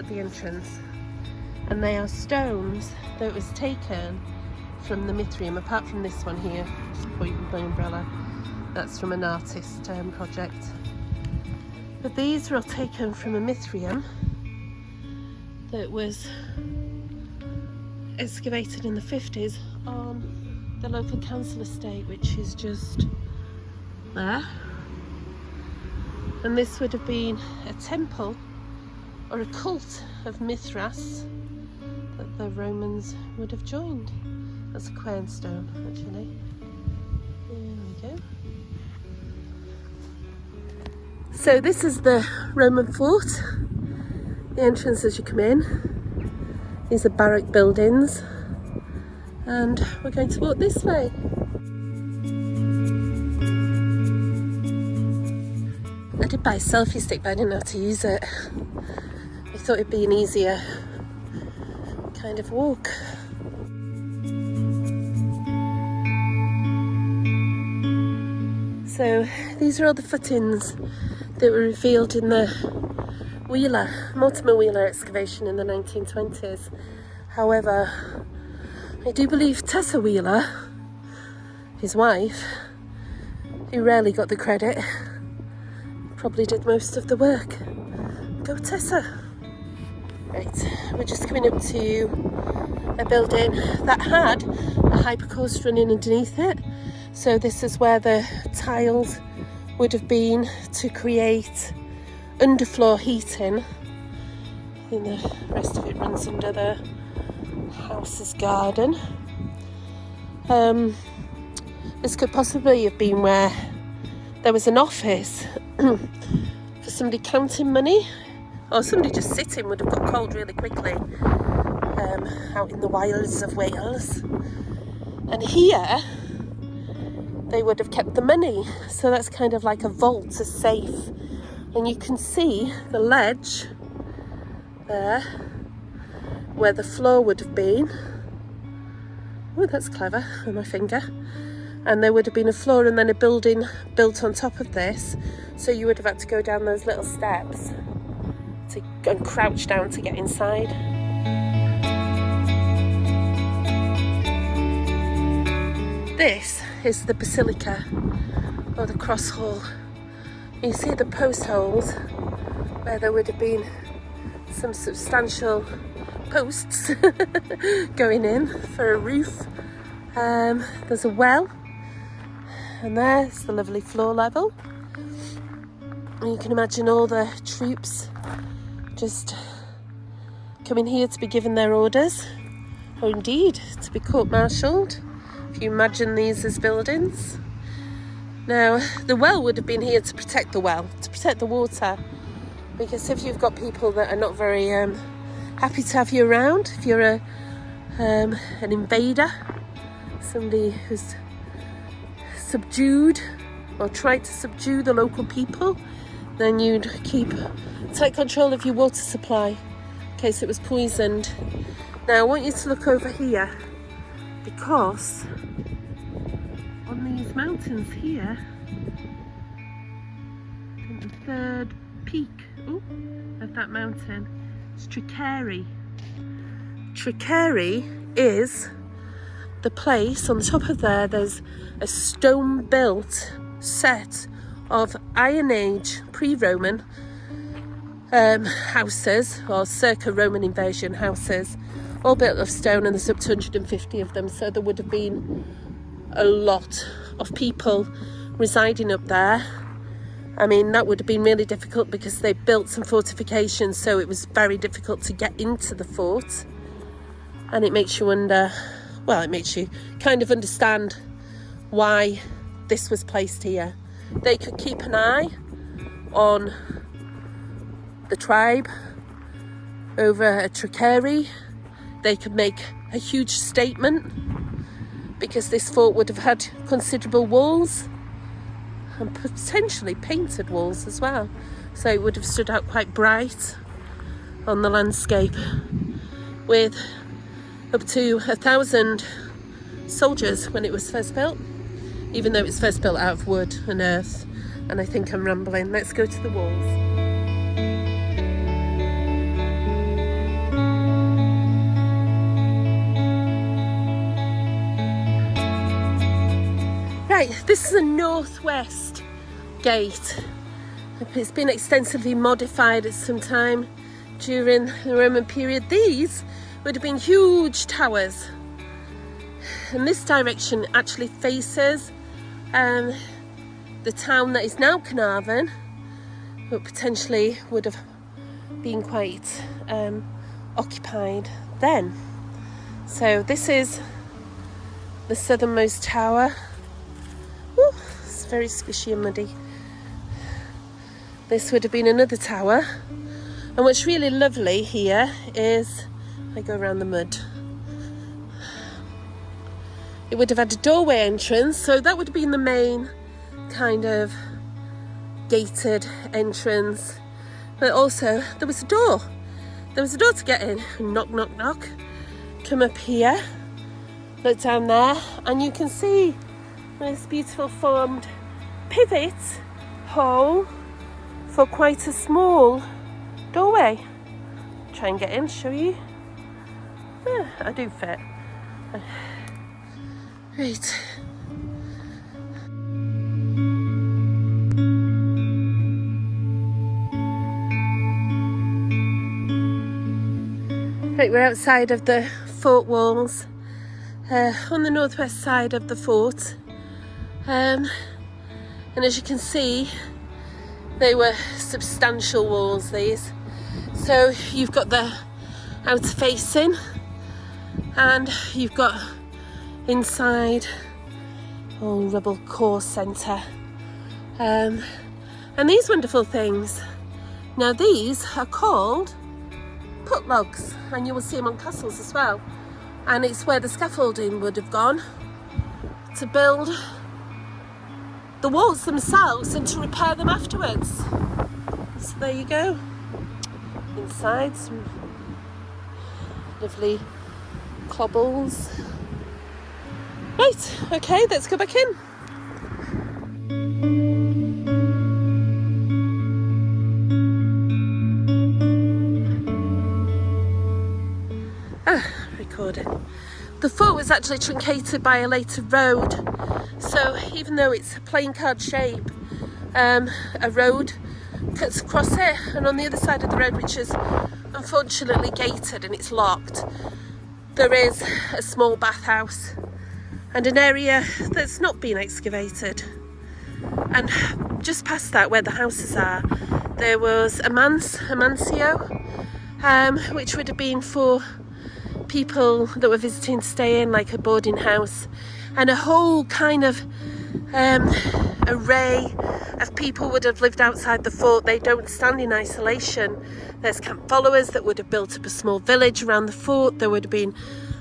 at the entrance, and they are stones that was taken from the Mithraeum, apart from this one here, my umbrella. That's from an artist project. But these were all taken from a Mithraeum that was excavated in the 50s on the local council estate, which is just there. And this would have been a temple or a cult of Mithras that the Romans would have joined. That's a quernstone, actually. There we go. So this is the Roman fort, the entrance as you come in. These are barrack buildings, and we're going to walk this way. I did buy a selfie stick, but I didn't know how to use it. I thought it'd be an easier kind of walk. So these are all the footings that were revealed in the Mortimer Wheeler excavation in the 1920s. However, I do believe Tessa Wheeler, his wife, who rarely got the credit, probably did most of the work. Go Tessa! Right, we're just coming up to a building that had a hypercourse running underneath it. So this is where the tiles would have been to create underfloor heating. I think the rest of it runs under the house's garden. This could possibly have been where there was an office for somebody counting money, or somebody just sitting would have got cold really quickly out in the wilds of Wales. And here they would have kept the money, so that's kind of like a vault, a safe. And you can see the ledge there where the floor would have been. Oh, that's clever, on my finger. And there would have been a floor and then a building built on top of this, so you would have had to go down those little steps to go and crouch down to get inside. This is the basilica, or the cross hall. You see the post holes where there would have been some substantial posts going in for a roof. There's a well, and there's the lovely floor level. And you can imagine all the troops just coming here to be given their orders, or indeed to be court-martialed, if you imagine these as buildings. Now, the well would have been here to protect the well, to protect the water, because if you've got people that are not very happy to have you around, if you're an invader, somebody who's subdued or tried to subdue the local people, then you'd keep tight control of your water supply in case it was poisoned. Now I want you to look over here, because on these mountains here, on the third peak of that mountain, is Tricari. Tricari is the place, on the top of there's a stone-built set of Iron Age, pre-Roman houses, or circa Roman invasion houses, all built of stone, and there's up to 150 of them, so there would have been a lot of people residing up there. I mean, that would have been really difficult because they built some fortifications, so it was very difficult to get into the fort. And it makes you wonder, well, it makes you kind of understand why this was placed here. They could keep an eye on the tribe over at Tricari. They could make a huge statement, because this fort would have had considerable walls and potentially painted walls as well, so it would have stood out quite bright on the landscape, with up to 1,000 soldiers when it was first built, even though it was first built out of wood and earth. And I think I'm rambling. Let's go to the walls. Right, this is a northwest gate. It's been extensively modified at some time during the Roman period. These would have been huge towers, and this direction actually faces the town that is now Carnarvon, but potentially would have been quite occupied then. So this is the southernmost tower. Ooh, it's very squishy and muddy. This would have been another tower, and what's really lovely here is, I go around the mud, it would have had a doorway entrance, so that would have been the main kind of gated entrance, but also there was a door to get in. Knock, knock, knock. Come up here, look down there, and you can see this beautiful formed pivot hole for quite a small doorway. Try and get in, show you. Yeah, I do fit. Right. Right, we're outside of the fort walls, on the northwest side of the fort, and as you can see, they were substantial walls, these. So you've got the outer facing, and you've got inside rebel core centre, and these wonderful things. Now these are called put logs, and you will see them on castles as well, and it's where the scaffolding would have gone to build the walls themselves and to repair them afterwards. So there you go. Inside, some lovely cobbles. Right, okay, let's go back in. Recording. The fort was actually truncated by a later road, so even though it's a plain card shape, a road cuts across it, and on the other side of the road, which is unfortunately gated and it's locked, there is a small bathhouse and an area that's not been excavated. And just past that, where the houses are, there was a mansio, which would have been for people that were visiting to stay in, like a boarding house, and a whole kind of array of people would have lived outside the fort. They don't stand in isolation. There's camp followers that would have built up a small village around the fort. There would have been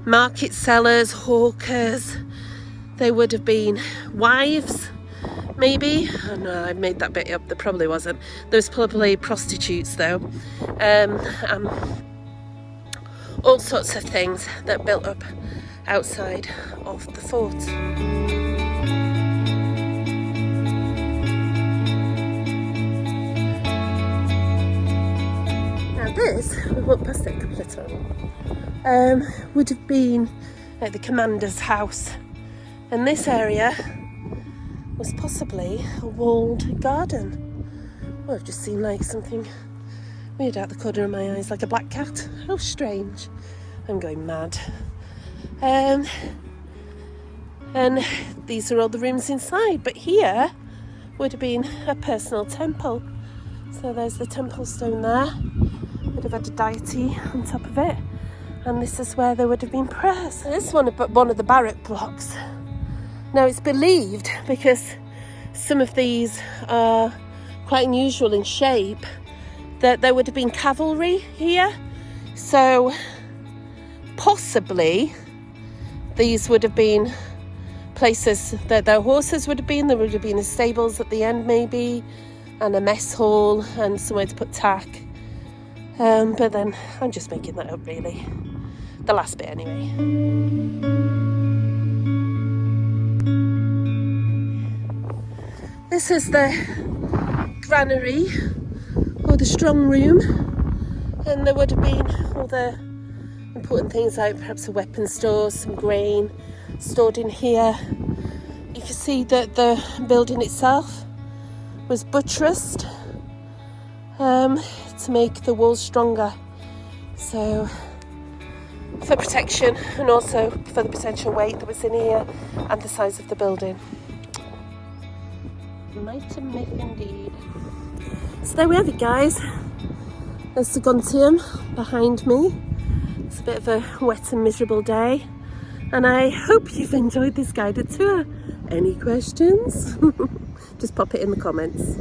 market sellers, hawkers. There would have been wives, maybe. Oh no, I made that bit up. There probably wasn't. There was probably prostitutes though. All sorts of things that built up outside of the fort. Now this, we walked past it a couple of times, would have been like the commander's house, and this area was possibly a walled garden. Well, I've just seen like something weird out the corner of my eyes, like a black cat. How strange. I'm going mad. And these are all the rooms inside, but here would have been a personal temple. So there's the temple stone there. Would have had a deity on top of it, and this is where there would have been prayers. This is one of the barrack blocks. Now it's believed, because some of these are quite unusual in shape, that there would have been cavalry here. So possibly these would have been places that their horses would have been. There would have been stables at the end maybe, and a mess hall, and somewhere to put tack. But then I'm just making that up really. The last bit anyway. This is the granary, or the strong room, and there would have been all the important things like perhaps a weapon store, some grain stored in here. You can see that the building itself was buttressed to make the walls stronger, so for protection and also for the potential weight that was in here and the size of the building. Might and myth indeed. So there we have it, guys. There's Segontium behind me. It's a bit of a wet and miserable day, and I hope you've enjoyed this guided tour. Any questions? Just pop it in the comments.